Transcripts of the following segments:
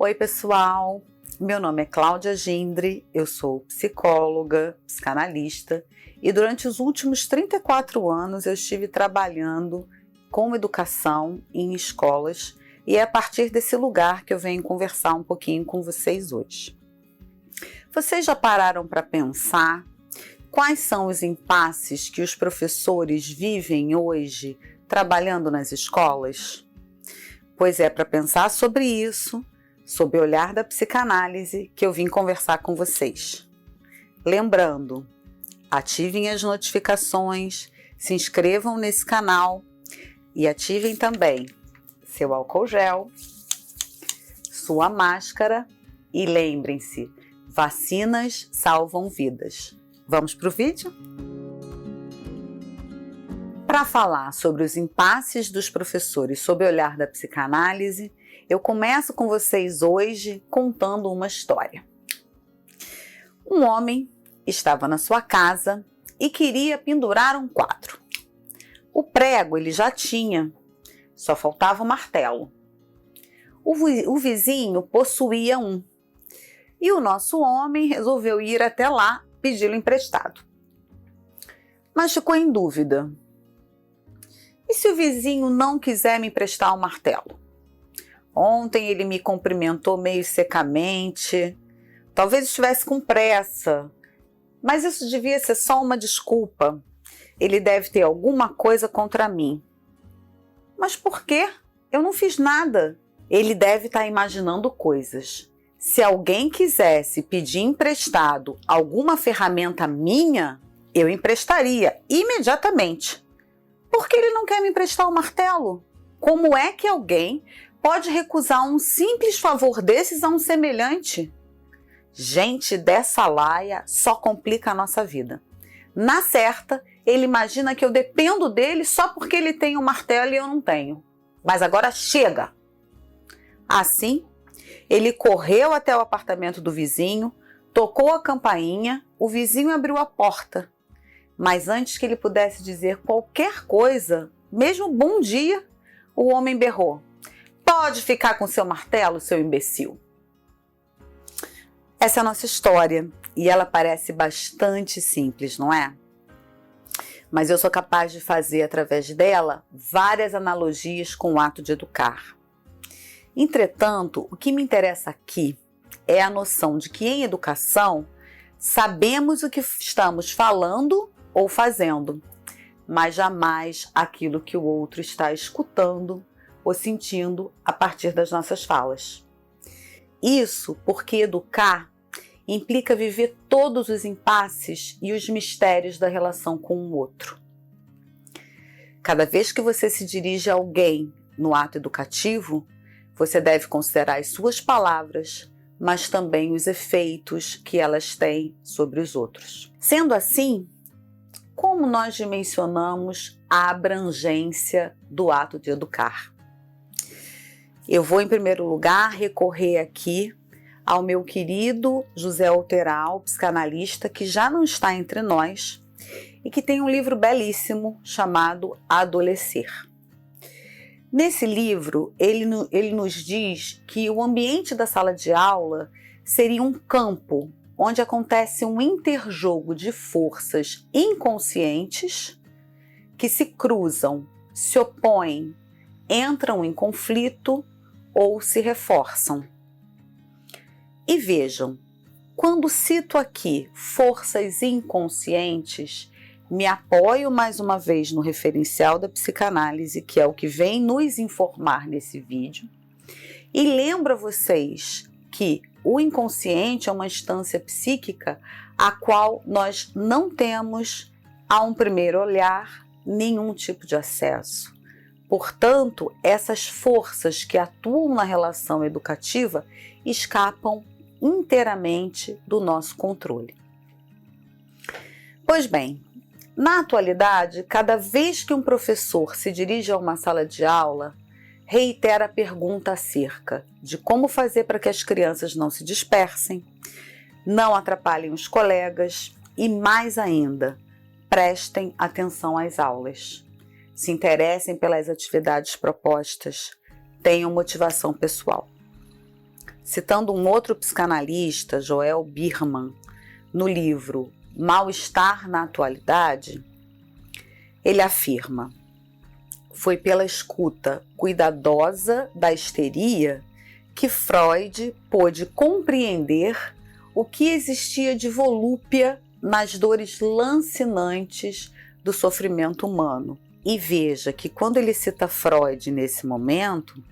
Oi pessoal, meu nome é Cláudia Gindre, eu sou psicóloga, psicanalista e durante os últimos 34 anos eu estive trabalhando com educação em escolas e é a partir desse lugar que eu venho conversar um pouquinho com vocês hoje. Vocês já pararam para pensar quais são os impasses que os professores vivem hoje trabalhando nas escolas? Pois é para pensar sobre isso, sob o olhar da psicanálise, que eu vim conversar com vocês. Lembrando, ativem as notificações, se inscrevam nesse canal e ativem também seu álcool gel, sua máscara e lembrem-se, vacinas salvam vidas. Vamos para o vídeo? Para falar sobre os impasses dos professores sob o olhar da psicanálise, eu começo com vocês hoje contando uma história. Um homem estava na sua casa e queria pendurar um quadro. O prego ele já tinha, só faltava o martelo. O vizinho possuía um e o nosso homem resolveu ir até lá pedi-lo emprestado. Mas ficou em dúvida. E se o vizinho não quiser me emprestar o martelo? Ontem ele me cumprimentou meio secamente, talvez estivesse com pressa, mas isso devia ser só uma desculpa. Ele deve ter alguma coisa contra mim. Mas por quê? Eu não fiz nada. Ele deve estar imaginando coisas. Se alguém quisesse pedir emprestado alguma ferramenta minha, eu emprestaria imediatamente. Por que ele não quer me emprestar o martelo? Como é que alguém pode recusar um simples favor desses a um semelhante? Gente dessa laia só complica a nossa vida. Na certa, ele imagina que eu dependo dele só porque ele tem um martelo e eu não tenho. Mas agora chega! Assim, ele correu até o apartamento do vizinho, tocou a campainha, o vizinho abriu a porta. Mas antes que ele pudesse dizer qualquer coisa, mesmo bom dia, o homem berrou: "Pode ficar com seu martelo, seu imbecil." Essa é a nossa história e ela parece bastante simples, não é? Mas eu sou capaz de fazer através dela várias analogias com o ato de educar. Entretanto, o que me interessa aqui é a noção de que em educação sabemos o que estamos falando ou fazendo, mas jamais aquilo que o outro está escutando ou sentindo a partir das nossas falas. Isso porque educar implica viver todos os impasses e os mistérios da relação com o outro. Cada vez que você se dirige a alguém no ato educativo, você deve considerar as suas palavras, mas também os efeitos que elas têm sobre os outros. Sendo assim, como nós dimensionamos a abrangência do ato de educar? Eu vou, em primeiro lugar, recorrer aqui ao meu querido José Alteral, psicanalista, que já não está entre nós e que tem um livro belíssimo chamado Adolescer. Nesse livro, ele nos diz que o ambiente da sala de aula seria um campo onde acontece um interjogo de forças inconscientes que se cruzam, se opõem, entram em conflito ou se reforçam. E vejam, quando cito aqui forças inconscientes, me apoio mais uma vez no referencial da psicanálise, que é o que vem nos informar nesse vídeo, e lembro a vocês que o inconsciente é uma instância psíquica a qual nós não temos, a um primeiro olhar, nenhum tipo de acesso. Portanto, essas forças que atuam na relação educativa escapam inteiramente do nosso controle. Pois bem, na atualidade, cada vez que um professor se dirige a uma sala de aula, reitera a pergunta acerca de como fazer para que as crianças não se dispersem, não atrapalhem os colegas e, mais ainda, prestem atenção às aulas, se interessem pelas atividades propostas, tenham motivação pessoal. citando um outro psicanalista, Joel Birman, no livro Mal-Estar na Atualidade, ele afirma: foi pela escuta cuidadosa da histeria que Freud pôde compreender o que existia de volúpia nas dores lancinantes do sofrimento humano. E veja que quando ele cita Freud nesse momento,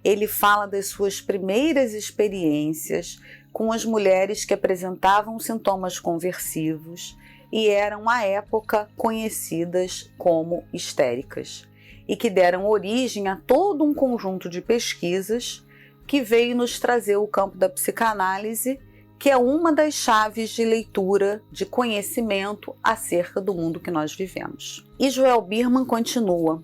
ele fala das suas primeiras experiências com as mulheres que apresentavam sintomas conversivos e eram à época conhecidas como histéricas, e que deram origem a todo um conjunto de pesquisas que veio nos trazer o campo da psicanálise, que é uma das chaves de leitura, de conhecimento acerca do mundo que nós vivemos. E Joel Birman continua: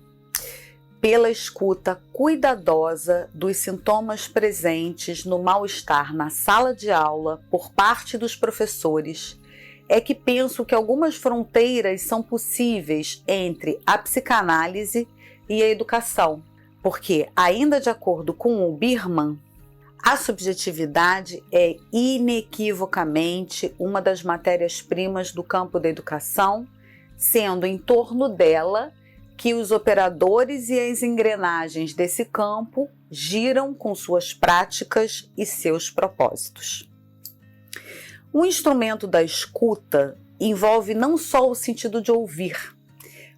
pela escuta cuidadosa dos sintomas presentes no mal-estar na sala de aula por parte dos professores, é que penso que algumas fronteiras são possíveis entre a psicanálise e a educação, porque, ainda de acordo com o Birman, a subjetividade é inequivocamente uma das matérias-primas do campo da educação, sendo em torno dela que os operadores e as engrenagens desse campo giram com suas práticas e seus propósitos. O instrumento da escuta envolve não só o sentido de ouvir,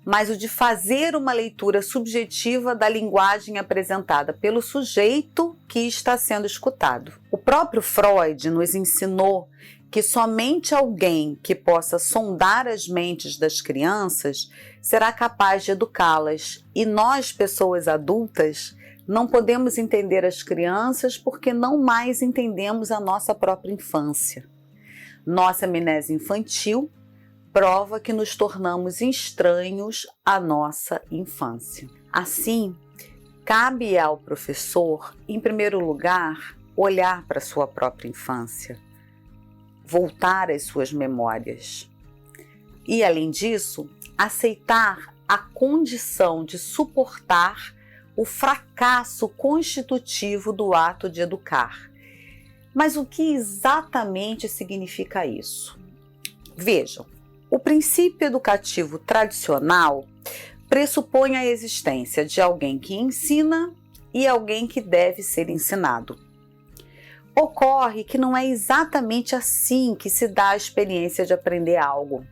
mas o de fazer uma leitura subjetiva da linguagem apresentada pelo sujeito que está sendo escutado. O próprio Freud nos ensinou que somente alguém que possa sondar as mentes das crianças será capaz de educá-las, e nós, pessoas adultas, não podemos entender as crianças porque não mais entendemos a nossa própria infância. Nossa amnésia infantil prova que nos tornamos estranhos à nossa infância. Assim, cabe ao professor, em primeiro lugar, olhar para a sua própria infância, voltar às suas memórias e, além disso, aceitar a condição de suportar o fracasso constitutivo do ato de educar. Mas o que exatamente significa isso? Vejam, o princípio educativo tradicional pressupõe a existência de alguém que ensina e alguém que deve ser ensinado. Ocorre que não é exatamente assim que se dá a experiência de aprender algo.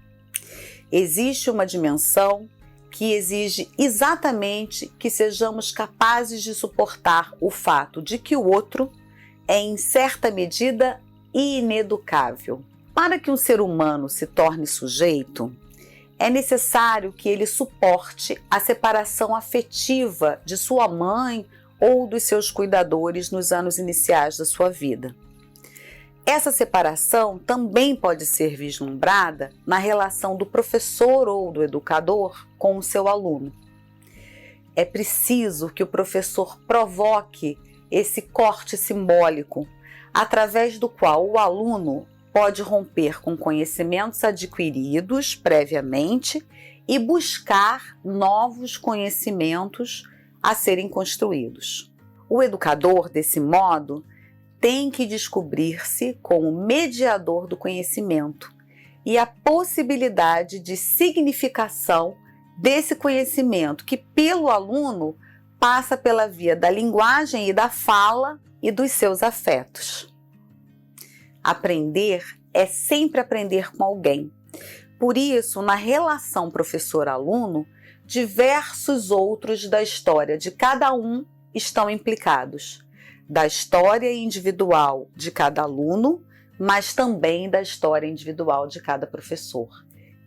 Existe uma dimensão que exige exatamente que sejamos capazes de suportar o fato de que o outro é, em certa medida, ineducável. Para que um ser humano se torne sujeito, é necessário que ele suporte a separação afetiva de sua mãe ou dos seus cuidadores nos anos iniciais da sua vida. Essa separação também pode ser vislumbrada na relação do professor ou do educador com o seu aluno. É preciso que o professor provoque esse corte simbólico, através do qual o aluno pode romper com conhecimentos adquiridos previamente e buscar novos conhecimentos a serem construídos. O educador, desse modo, tem que descobrir-se como mediador do conhecimento e a possibilidade de significação desse conhecimento que, pelo aluno, passa pela via da linguagem e da fala e dos seus afetos. Aprender é sempre aprender com alguém. Por isso, na relação professor-aluno, diversos outros da história de cada um estão implicados. Da história individual de cada aluno, mas também da história individual de cada professor.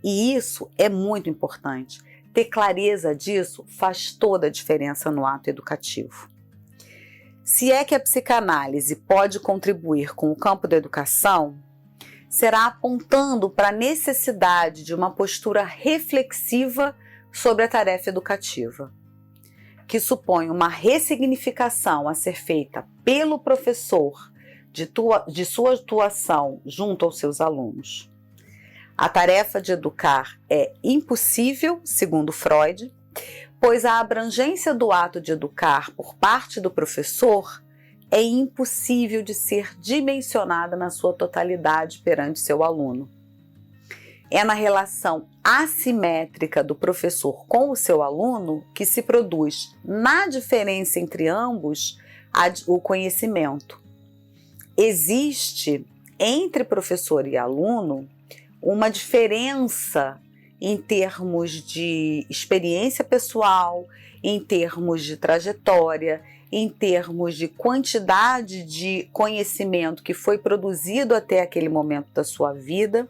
E isso é muito importante. Ter clareza disso faz toda a diferença no ato educativo. Se é que a psicanálise pode contribuir com o campo da educação, será apontando para a necessidade de uma postura reflexiva sobre a tarefa educativa, que supõe uma ressignificação a ser feita pelo professor de sua atuação junto aos seus alunos. A tarefa de educar é impossível, segundo Freud, pois a abrangência do ato de educar por parte do professor é impossível de ser dimensionada na sua totalidade perante seu aluno. É na relação assimétrica do professor com o seu aluno que se produz, na diferença entre ambos, o conhecimento. Existe entre professor e aluno uma diferença em termos de experiência pessoal, em termos de trajetória, em termos de quantidade de conhecimento que foi produzido até aquele momento da sua vida.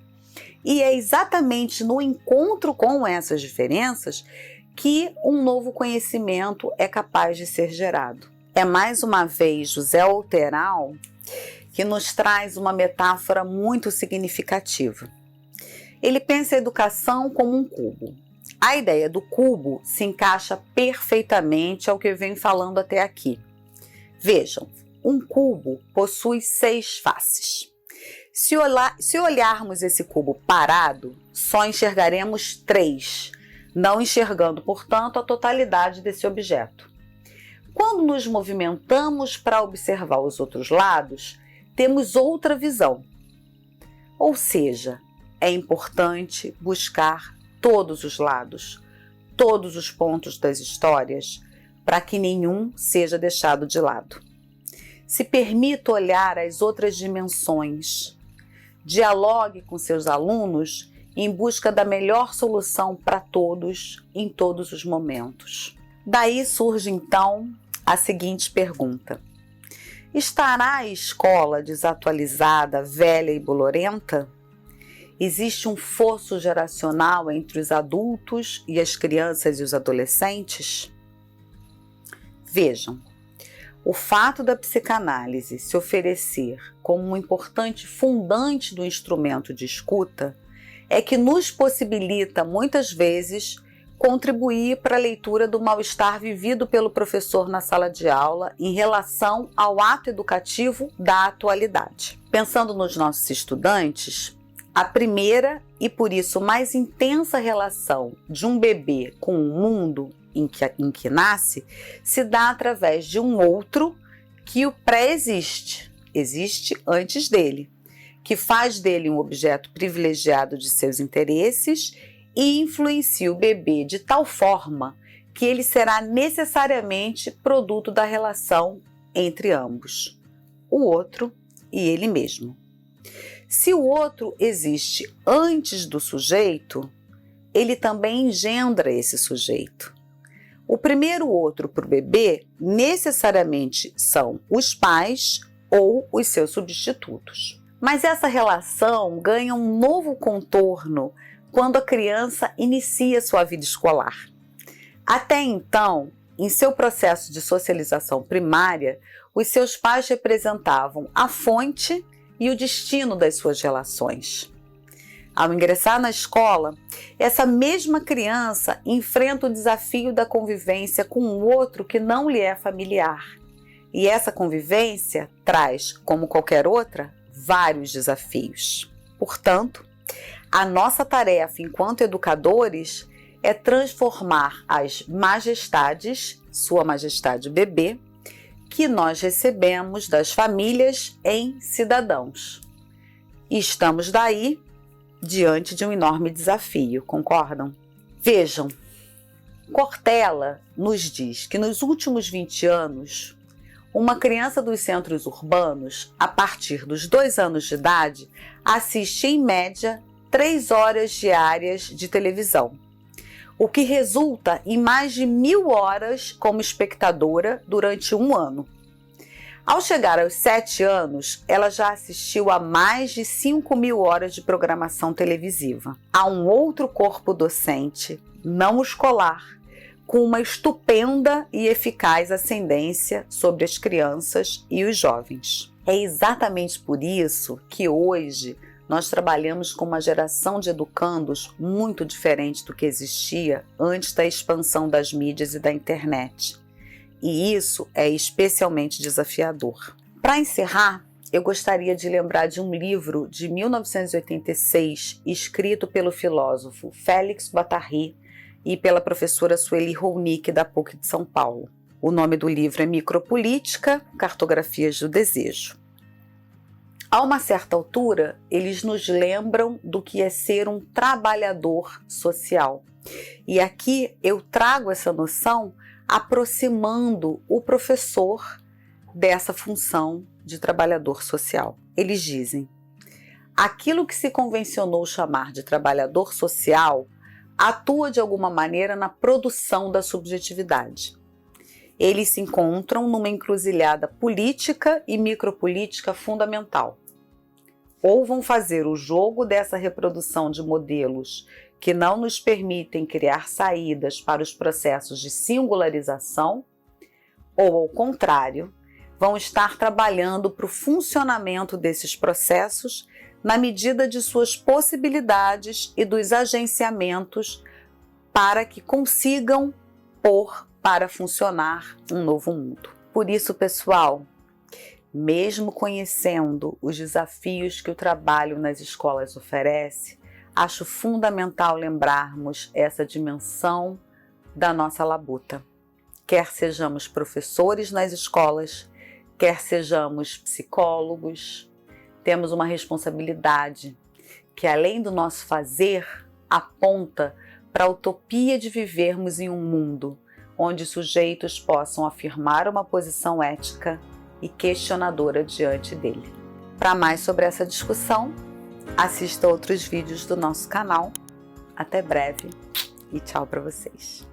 E é exatamente no encontro com essas diferenças que um novo conhecimento é capaz de ser gerado. É mais uma vez José Alteral que nos traz uma metáfora muito significativa. Ele pensa a educação como um cubo. A ideia do cubo se encaixa perfeitamente ao que eu venho falando até aqui. Vejam, um cubo possui 6 faces. Se olharmos esse cubo parado, só enxergaremos 3, não enxergando, portanto, a totalidade desse objeto. Quando nos movimentamos para observar os outros lados, temos outra visão. Ou seja, é importante buscar todos os lados, todos os pontos das histórias, para que nenhum seja deixado de lado. Se permita olhar as outras dimensões. Dialogue com seus alunos em busca da melhor solução para todos, em todos os momentos. Daí surge então a seguinte pergunta: estará a escola desatualizada, velha e bolorenta? Existe um fosso geracional entre os adultos e as crianças e os adolescentes? Vejam, o fato da psicanálise se oferecer como um importante fundante do instrumento de escuta é que nos possibilita, muitas vezes, contribuir para a leitura do mal-estar vivido pelo professor na sala de aula em relação ao ato educativo da atualidade. Pensando nos nossos estudantes, a primeira e por isso mais intensa relação de um bebê com o mundo em que nasce se dá através de um outro que o pré-existe, existe antes dele, que faz dele um objeto privilegiado de seus interesses e influencia o bebê de tal forma que ele será necessariamente produto da relação entre ambos, o outro e ele mesmo. Se o outro existe antes do sujeito, ele também engendra esse sujeito. O primeiro outro para o bebê necessariamente são os pais ou os seus substitutos. Mas essa relação ganha um novo contorno quando a criança inicia sua vida escolar. Até então, em seu processo de socialização primária, os seus pais representavam a fonte e o destino das suas relações. Ao ingressar na escola, essa mesma criança enfrenta o desafio da convivência com um outro que não lhe é familiar. E essa convivência traz, como qualquer outra, vários desafios. Portanto, a nossa tarefa enquanto educadores é transformar as majestades, Sua Majestade Bebê, que nós recebemos das famílias em cidadãos. E estamos daí diante de um enorme desafio, concordam? Vejam, Cortella nos diz que nos últimos 20 anos, uma criança dos centros urbanos, a partir dos 2 anos de idade, assiste em média 3 horas diárias de televisão, o que resulta em mais de 1.000 horas como espectadora durante um ano. Ao chegar aos 7 anos, ela já assistiu a mais de 5.000 horas de programação televisiva. Há um outro corpo docente, não escolar, com uma estupenda e eficaz ascendência sobre as crianças e os jovens. É exatamente por isso que hoje nós trabalhamos com uma geração de educandos muito diferente do que existia antes da expansão das mídias e da internet. E isso é especialmente desafiador. Para encerrar, eu gostaria de lembrar de um livro de 1986, escrito pelo filósofo Félix Guattari e pela professora Sueli Rolnick, da PUC de São Paulo. O nome do livro é Micropolítica, Cartografias do Desejo. A uma certa altura, eles nos lembram do que é ser um trabalhador social. E aqui eu trago essa noção aproximando o professor dessa função de trabalhador social. Eles dizem: aquilo que se convencionou chamar de trabalhador social atua de alguma maneira na produção da subjetividade. Eles se encontram numa encruzilhada política e micropolítica fundamental. Ou vão fazer o jogo dessa reprodução de modelos que não nos permitem criar saídas para os processos de singularização, ou, ao contrário, vão estar trabalhando para o funcionamento desses processos na medida de suas possibilidades e dos agenciamentos para que consigam pôr para funcionar um novo mundo. Por isso, pessoal, mesmo conhecendo os desafios que o trabalho nas escolas oferece, acho fundamental lembrarmos essa dimensão da nossa labuta. Quer sejamos professores nas escolas, quer sejamos psicólogos, temos uma responsabilidade que, além do nosso fazer, aponta para a utopia de vivermos em um mundo onde sujeitos possam afirmar uma posição ética e questionadora diante dele. Para mais sobre essa discussão, assista outros vídeos do nosso canal. Até breve e tchau para vocês.